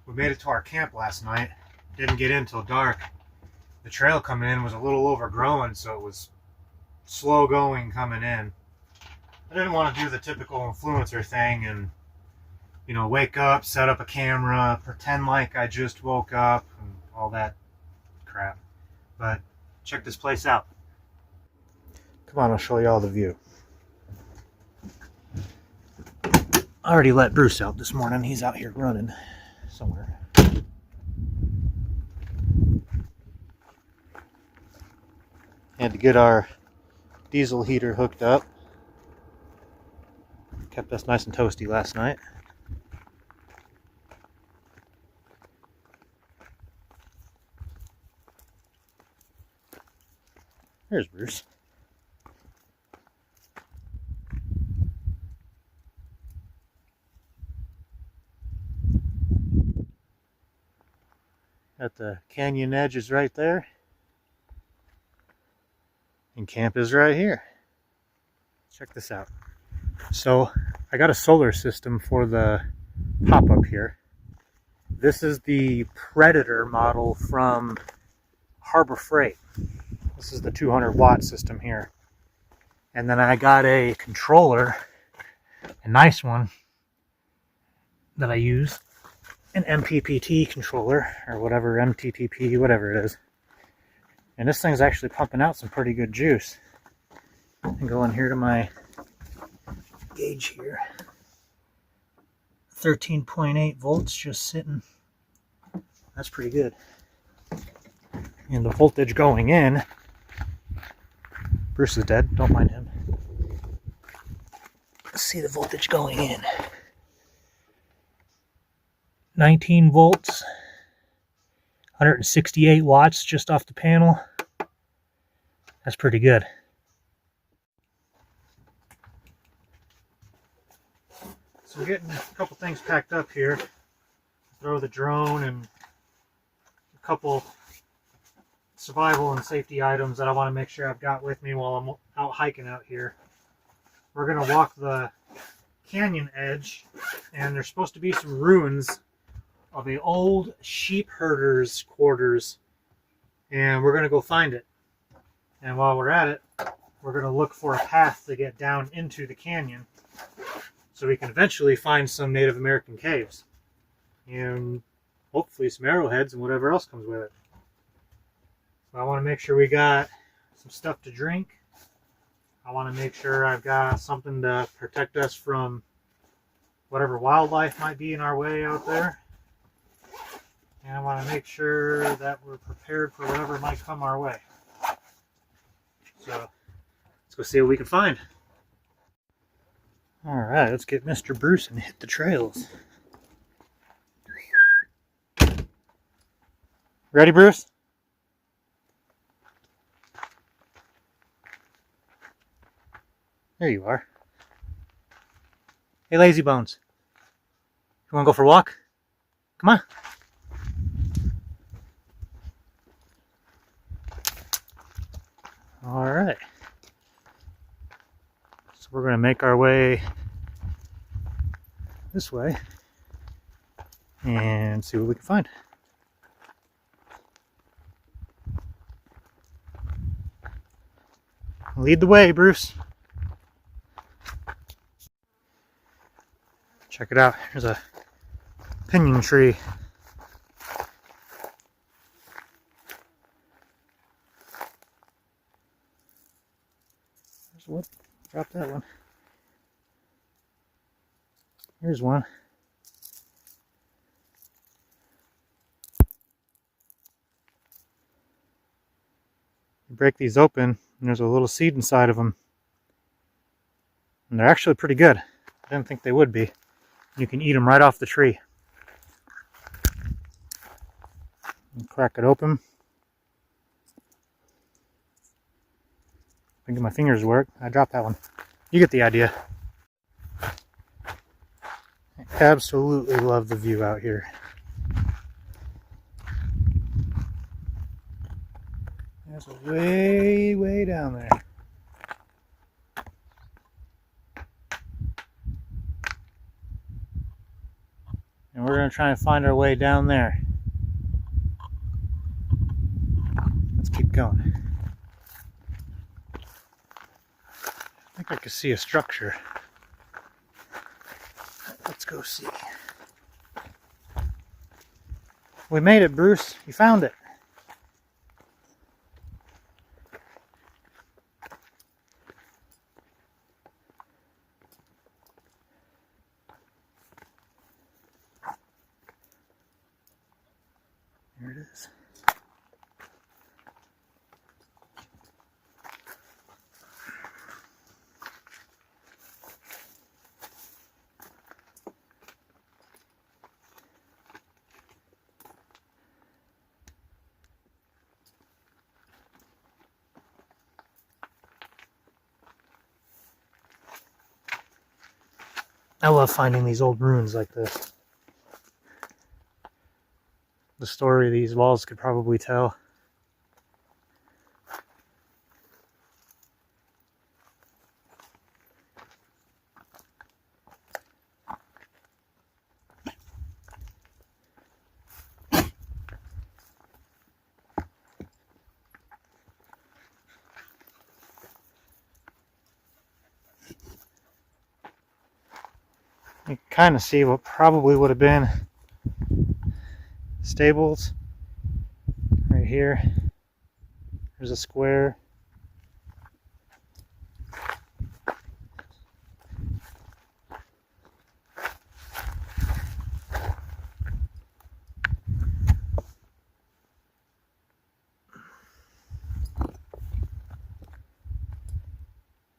We made it to our camp last night. Didn't get in till dark. The trail coming in was a little overgrown, so it was slow going coming in. I didn't want to do the typical influencer thing and, you know, wake up, set up a camera, pretend like I just woke up, and all that crap. But check this place out. Come on, I'll show you all the view. I already let Bruce out this morning. He's out here running somewhere. Had to get our diesel heater hooked up. Kept us nice and toasty last night. There's Bruce. Got the canyon edge is right there. And camp is right here. Check this out. So I got a solar system for the pop-up here. This is the Predator model from Harbor Freight. This is the 200 watt system here. And then I got a controller, a nice one that I use, an MPPT controller, or whatever, MTTP, whatever it is. And this thing's actually pumping out some pretty good juice. And go in here to my gauge here. 13.8 volts just sitting. That's pretty good. And the voltage going in, Bruce is dead, don't mind him. Let's see the voltage going in. 19 volts, 168 watts just off the panel. That's pretty good. So we're getting a couple things packed up here. Throw the drone and a couple survival and safety items that I want to make sure I've got with me while I'm out hiking out here. We're going to walk the canyon edge, and there's supposed to be some ruins of an old sheep herder's quarters, and we're going to go find it. And while we're at it, we're going to look for a path to get down into the canyon so we can eventually find some Native American caves and hopefully some arrowheads and whatever else comes with it. So I want to make sure we got some stuff to drink. I want to make sure I've got something to protect us from whatever wildlife might be in our way out there. And I want to make sure that we're prepared for whatever might come our way. So let's go see what we can find. All right, let's get Mr. Bruce and hit the trails. Ready, Bruce? There you are. Hey, Lazy Bones. You want to go for a walk? Come on. All right. So we're going to make our way this way and see what we can find. Lead the way, Bruce. Check it out. There's a pinyon tree. There's one. Drop that one. Here's one. You break these open, and there's a little seed inside of them. And they're actually pretty good. I didn't think they would be. You can eat them right off the tree. And crack it open. I think my fingers work. I dropped that one. You get the idea. I absolutely love the view out here. That's way, way down there. And we're going to try and find our way down there. Let's keep going. I think I can see a structure. Let's go see. We made it, Bruce. You found it. Here it is. I love finding these old ruins like this. The story these walls could probably tell. You can kind of see what probably would have been stables right here. There's a square.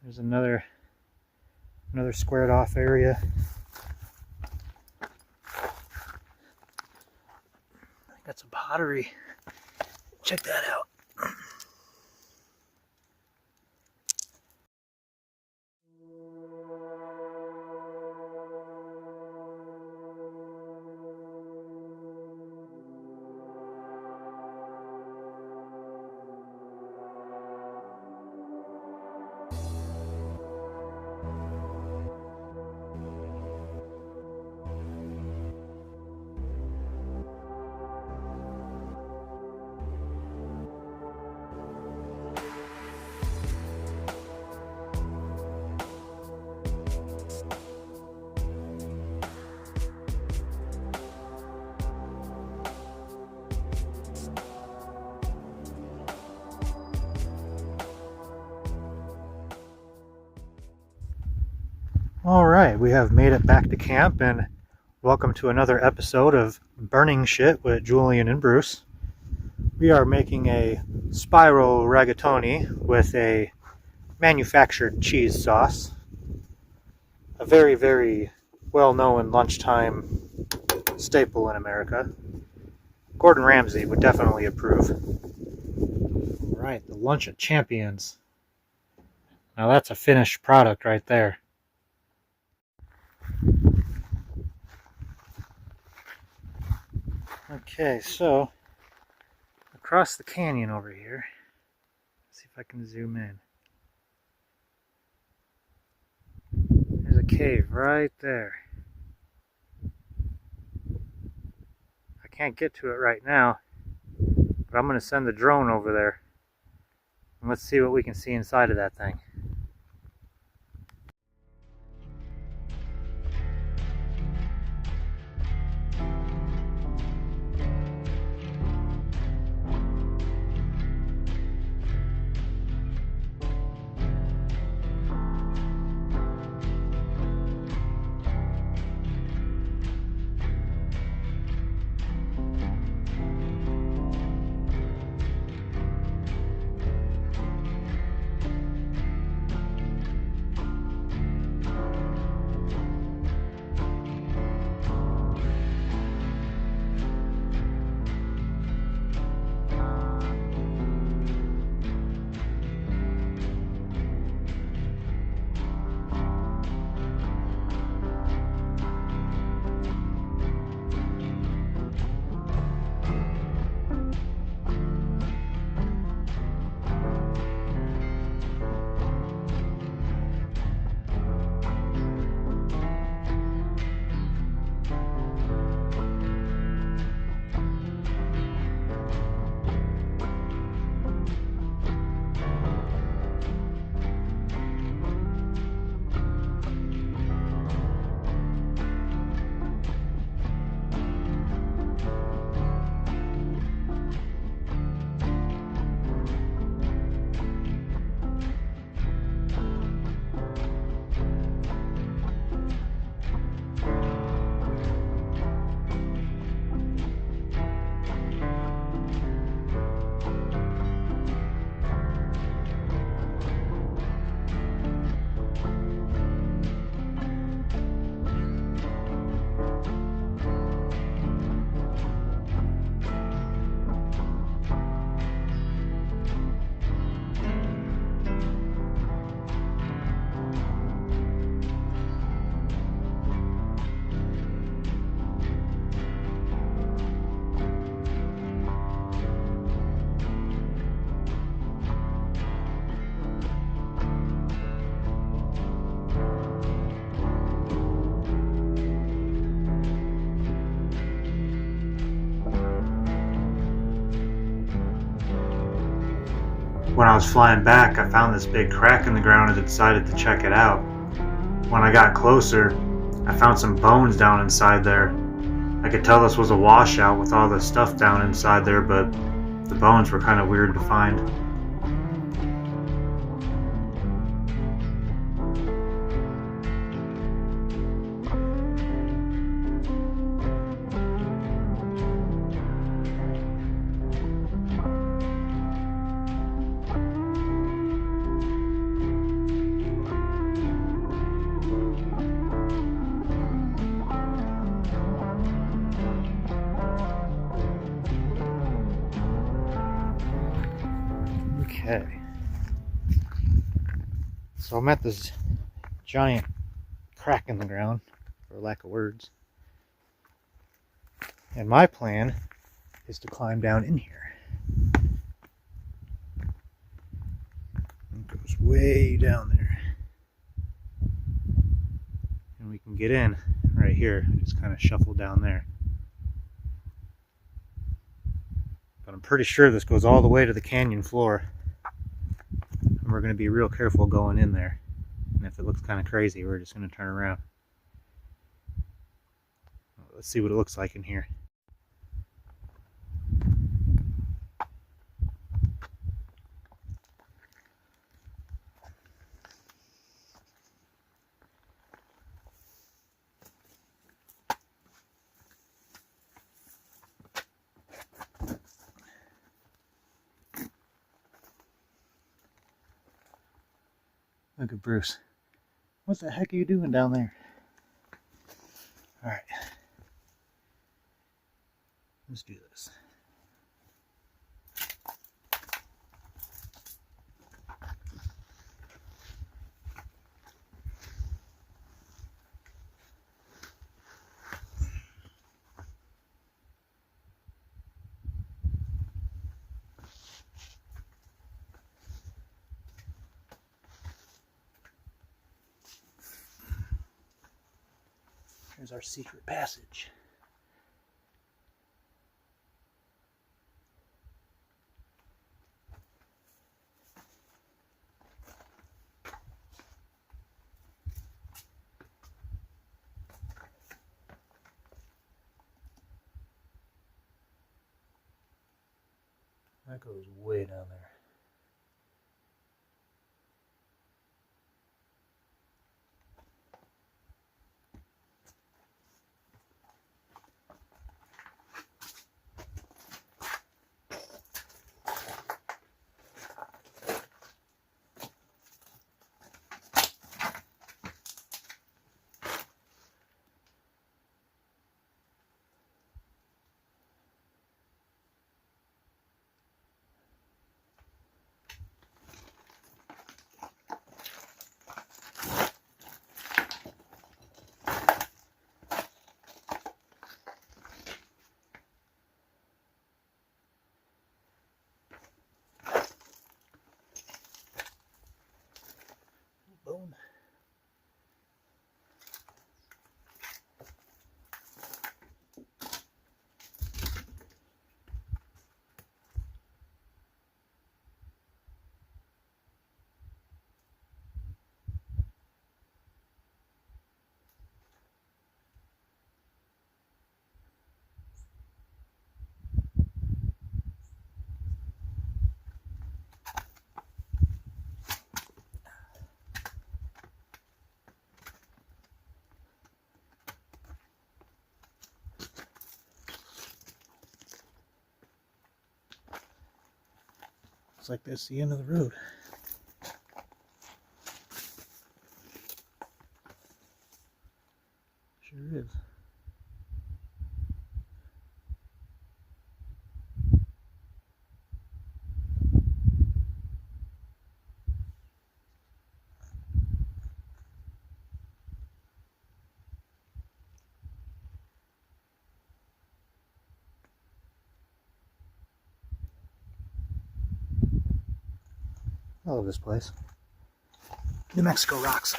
There's another squared off area. Got some pottery. Check that out. All right, we have made it back to camp, and welcome to another episode of Burning Shit with Julian and Bruce. We are making a spiral rigatoni with a manufactured cheese sauce. A very, very well-known lunchtime staple in America. Gordon Ramsay would definitely approve. All right, the Lunch of Champions. Now that's a finished product right there. Okay, so across the canyon over here, let's see if I can zoom in. There's a cave right there. I can't get to it right now, but I'm going to send the drone over there and let's see what we can see inside of that thing. when I was flying back, I found this big crack in the ground and decided to check it out. When I got closer, I found some bones down inside there. I could tell this was a washout with all the stuff down inside there, but the bones were kind of weird to find. Okay, so I'm at this giant crack in the ground, for lack of words, and my plan is to climb down in here. It goes way down there, and we can get in right here. Just kind of shuffle down there, but I'm pretty sure this goes all the way to the canyon floor. And we're going to be real careful going in there. And if it looks kind of crazy, we're just going to turn around. Let's see what it looks like in here. Look at Bruce. What the heck are you doing down there? All right. Let's do this. Here's our secret passage. That goes way down there. Bone. Looks like that's the end of the road. Sure is. I love this place. New Mexico rocks.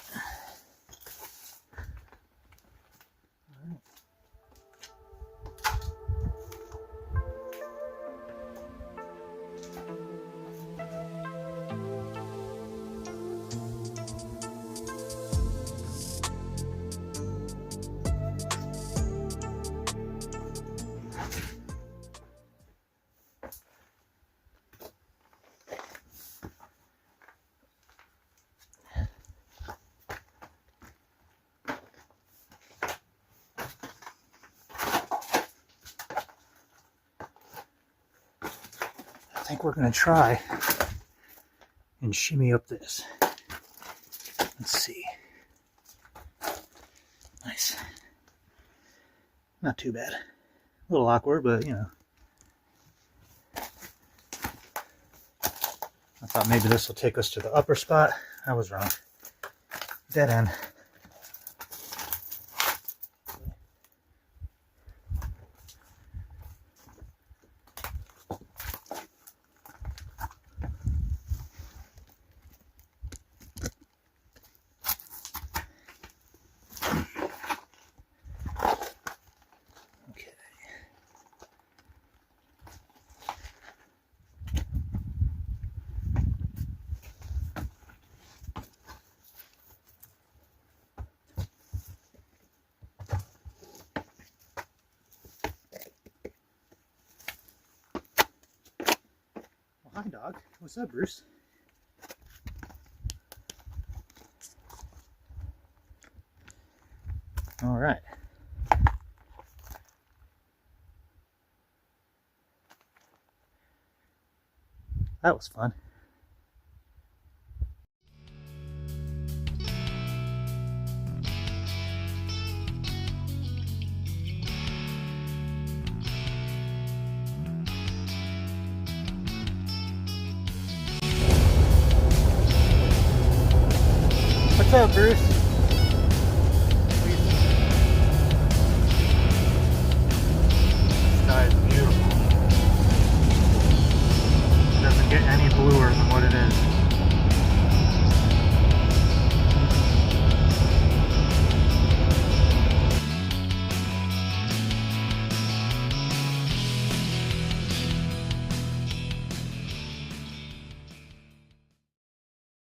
think we're going to try and shimmy up this. Let's see. Nice. Not too bad. A little awkward, but you know. I thought maybe this will take us to the upper spot. I was wrong. Dead end. Hi, dog. What's up, Bruce? All right. That was fun. What's up, Bruce?